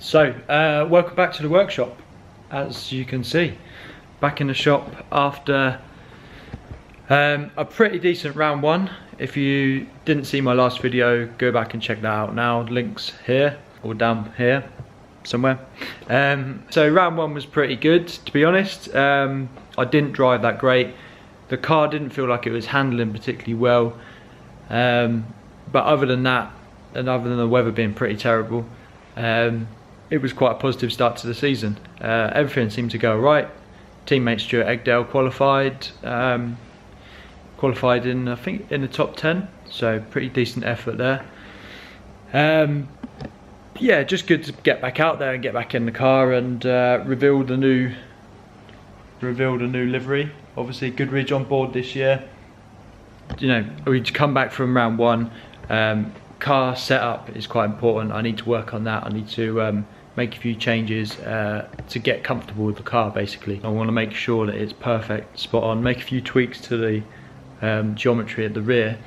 So, welcome back to the workshop. As you can see, back in the shop after a pretty decent round one. If you didn't see my last video, go back and check that out now. Links here or down here somewhere. So round one was pretty good, to be honest. I didn't drive that great. The car didn't feel like it was handling particularly well. But other than that, and other than the weather being pretty terrible, it was quite a positive start to the season. Everything seemed to go right. Teammate Stuart Egdale qualified. Qualified in, I think, in the top 10, so pretty decent effort there. Yeah, just good to get back out there and get back in the car and reveal the new livery. Obviously, Goodridge on board this year. You know, we come back from round one. Car setup is quite important. I need to work on that. I need to make a few changes to get comfortable with the car. Basically, I want to make sure that it's perfect, spot on. Make a few tweaks to the geometry at the rear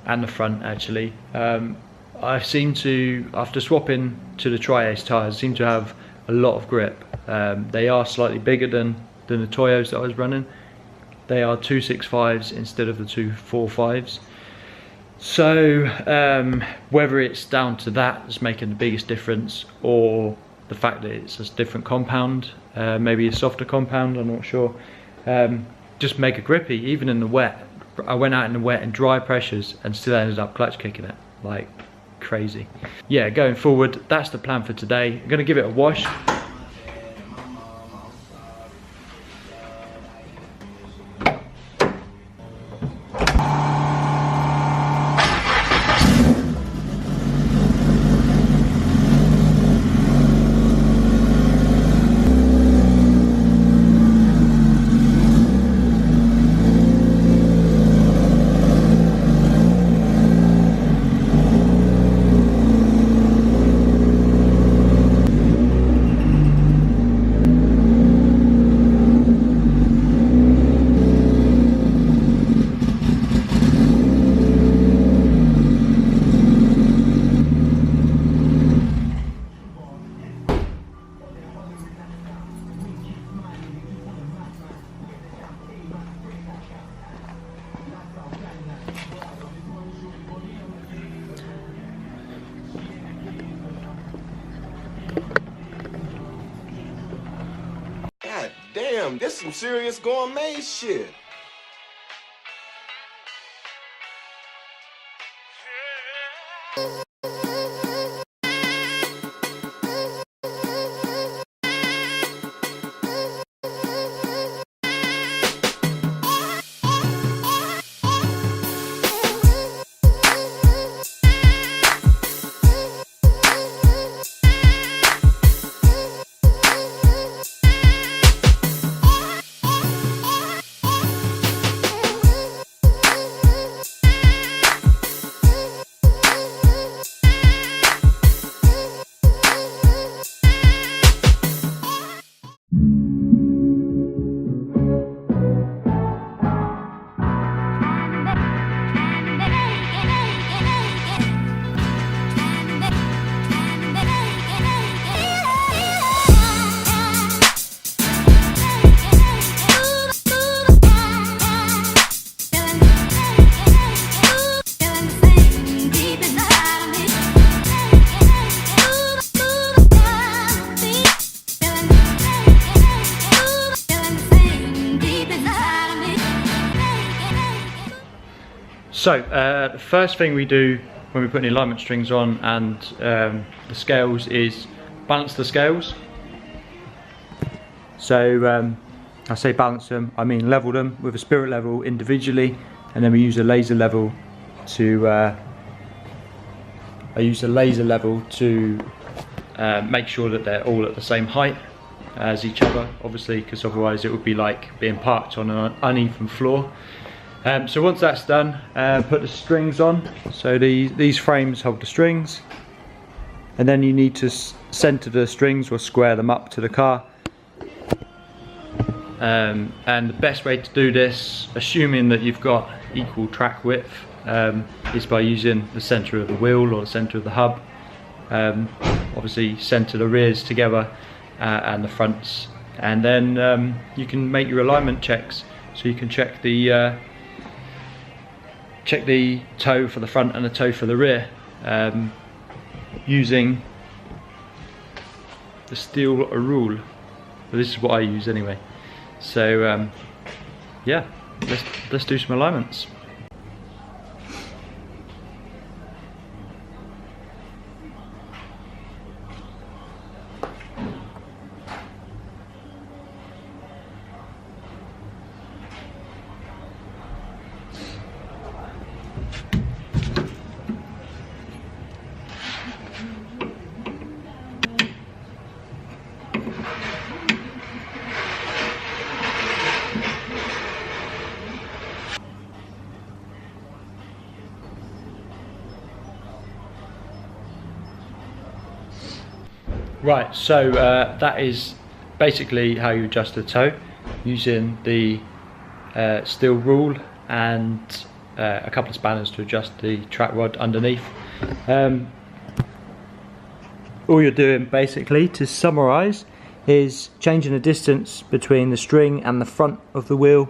and the front. Actually, I seem to, after swapping to the Tri-Ace tyres, seem to have a lot of grip. They are slightly bigger than the Toyos that I was running. They are 265s instead of the 245s. So whether it's down to that that's making the biggest difference, or the fact that it's a different compound, maybe a softer compound, I'm not sure. Just make it grippy, even in the wet. I went out in the wet in dry pressures and still ended up clutch kicking it like crazy. Yeah, going forward, that's the plan for today. I'm going to give it a wash. Damn, this some serious gourmet shit. So the first thing we do when we put the alignment strings on and the scales is balance the scales. So I say balance them, I mean level them with a spirit level individually, and then we use a laser level to make sure that they're all at the same height as each other, obviously, because otherwise it would be like being parked on an uneven floor. So once that's done, put the strings on. So these frames hold the strings, and then you need to center the strings or square them up to the car. And the best way to do this, assuming that you've got equal track width, is by using the center of the wheel or the center of the hub. obviously centre the rears together and the fronts, and then you can make your alignment checks. So you can check the toe for the front and the toe for the rear using the steel rule. But this is what I use anyway. So yeah, let's do some alignments. Right, so that is basically how you adjust the toe, using the steel rule and a couple of spanners to adjust the track rod underneath. All you're doing basically, to summarise, is changing the distance between the string and the front of the wheel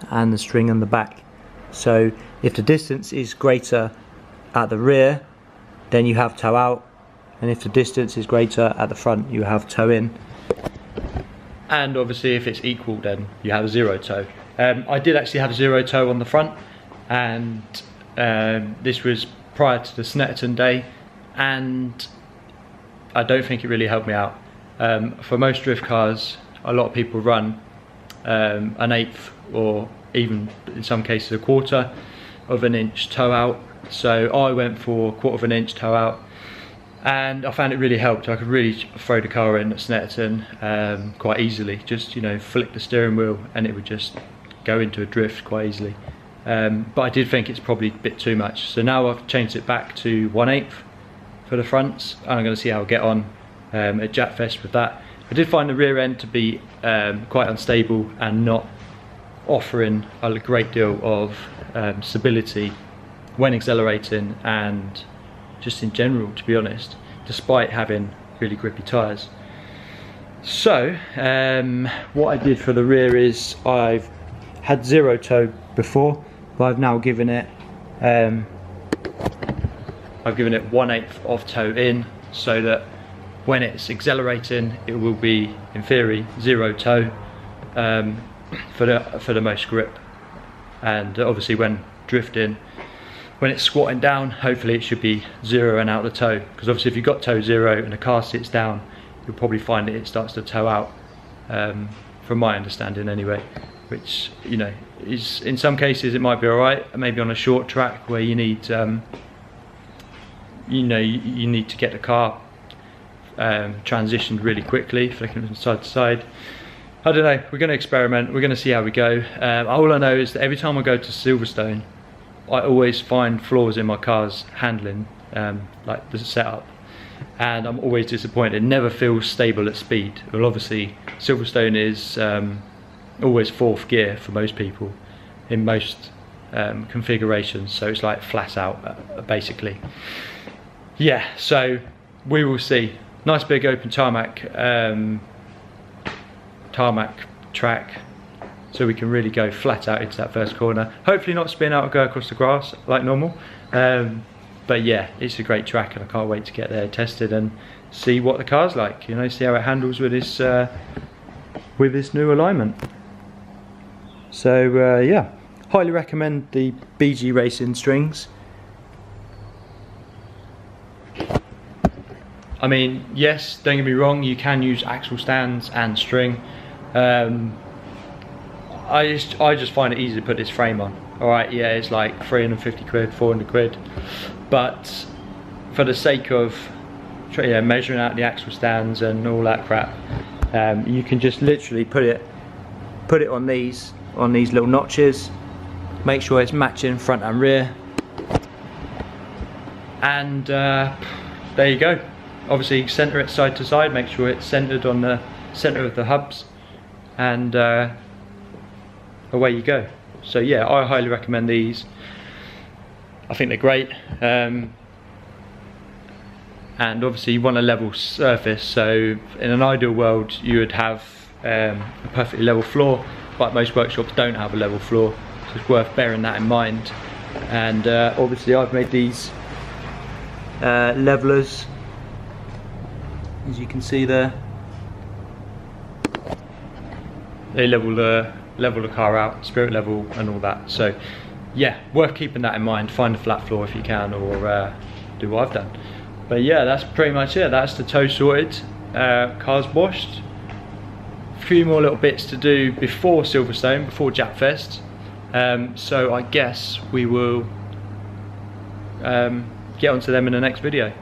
and the string on the back. So if the distance is greater at the rear, then you have toe out. And if the distance is greater at the front, you have toe in. And obviously if it's equal, then you have zero toe. I did actually have zero toe on the front, and this was prior to the Snetterton day, and I don't think it really helped me out. For most drift cars, a lot of people run an eighth, or even in some cases a quarter of an inch toe out. So I went for a quarter of an inch toe out, and I found it really helped. I could really throw the car in at Snetterton quite easily. Just, you know, flick the steering wheel and it would just go into a drift quite easily. But I did think it's probably a bit too much. So now I've changed it back to 1/8 for the fronts, and I'm going to see how I get on at Japfest with that. I did find the rear end to be quite unstable and not offering a great deal of stability when accelerating, and just in general, to be honest, despite having really grippy tyres. So what I did for the rear is, I've had zero toe before, but I've now given it 1/8 of toe in, so that when it's accelerating it will be, in theory, zero toe for the most grip. And obviously when drifting, when it's squatting down, hopefully it should be zero and out the toe, because obviously if you've got toe zero and the car sits down, you'll probably find that it starts to toe out, from my understanding anyway, which, you know, is, in some cases it might be alright, maybe on a short track where you need you need to get the car transitioned really quickly, flicking from side to side. I don't know, we're going to experiment, we're going to see how we go. All I know is that every time I go to Silverstone, I always find flaws in my car's handling, like the setup, and I'm always disappointed. It never feels stable at speed. Well, obviously Silverstone is always fourth gear for most people in most configurations, so it's like flat out basically. Yeah, so we will see. Nice big open tarmac track, so we can really go flat out into that first corner. Hopefully not spin out and go across the grass like normal. But yeah, it's a great track, and I can't wait to get there, tested, and see what the car's like. You know, see how it handles with this new alignment. So yeah, highly recommend the BG Racing strings. I mean, yes, don't get me wrong, you can use axle stands and string. I just find it easy to put this frame on. Alright, yeah, it's like 350 quid, 400 quid. But for the sake of measuring out the axle stands and all that crap, you can just literally put it on these little notches, make sure it's matching front and rear, and there you go. Obviously center it side to side, make sure it's centered on the center of the hubs, and away you go. So yeah, I highly recommend these. I think they're great, and and obviously you want a level surface, so in an ideal world you would have a perfectly level floor, but most workshops don't have a level floor, so it's worth bearing that in mind. And obviously I've made these levelers, as you can see there. They level the car out, spirit level and all that. So yeah, worth keeping that in mind. Find a flat floor if you can, or do what I've done. But yeah, that's pretty much it. That's the tow sorted, car's washed. A few more little bits to do before Silverstone, before Japfest. So I guess we will get onto them in the next video.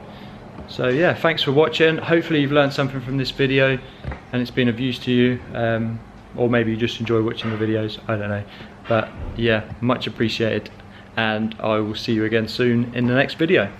So yeah, thanks for watching. Hopefully you've learned something from this video and it's been of use to you, or maybe you just enjoy watching the videos, I don't know. But yeah, much appreciated, and I will see you again soon in the next video.